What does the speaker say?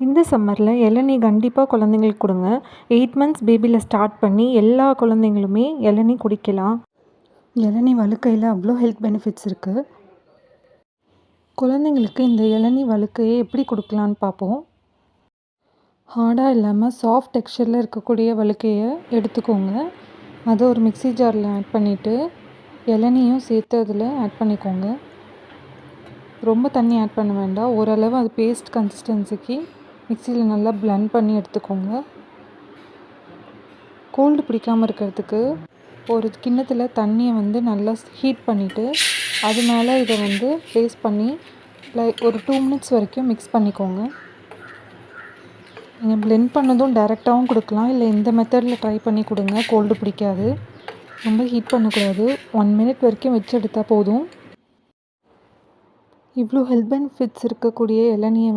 இந்த சம்மரில் இளநீ கண்டிப்பாக குழந்தைங்களுக்கு கொடுங்க. 8 மந்த்ஸ் பேபியில் ஸ்டார்ட் பண்ணி எல்லா குழந்தைங்களுமே இளநீ குடிக்கலாம். இளநீ வழுக்கையில் அவ்வளோ ஹெல்த் பெனிஃபிட்ஸ் இருக்குது. குழந்தைங்களுக்கு இந்த இளநீ வழுக்கையை எப்படி கொடுக்கலான்னு பார்ப்போம். ஹார்டாக இல்லாமல் சாஃப்ட் டெக்ஸ்சரில் இருக்கக்கூடிய வழுக்கையை எடுத்துக்கோங்க. அதை ஒரு மிக்ஸி ஜாரில் ஆட் பண்ணிவிட்டு இளநியும் சேர்த்து அதில் ஆட் பண்ணிக்கோங்க. ரொம்ப தண்ணி ஆட் பண்ண வேண்டாம். ஓரளவு அது பேஸ்ட் கன்சிஸ்டன்சிக்கு மிக்ஸியில் நல்லா பிளெண்ட் பண்ணி எடுத்துக்கோங்க. கோல்டு பிடிக்காமல் இருக்கிறதுக்கு ஒரு கிண்ணத்தில் தண்ணியை நல்லா ஹீட் பண்ணிவிட்டு அது மேலே இதை ப்ளேஸ் பண்ணி ஒரு 2 மினிட்ஸ் வரைக்கும் மிக்ஸ் பண்ணிக்கோங்க. நீங்கள் பிளெண்ட் பண்ணதும் டைரெக்டாகவும் கொடுக்கலாம், இல்லை இந்த மெத்தடில் ட்ரை பண்ணி கொடுங்க. கோல்டு பிடிக்காது. ரொம்ப ஹீட் பண்ணக்கூடாது. 1 மினிட் வரைக்கும் வச்சு எடுத்தால் போதும். இவ்வளோ ஹெல்த் பெனிஃபிட்ஸ் இருக்கக்கூடிய இளநியை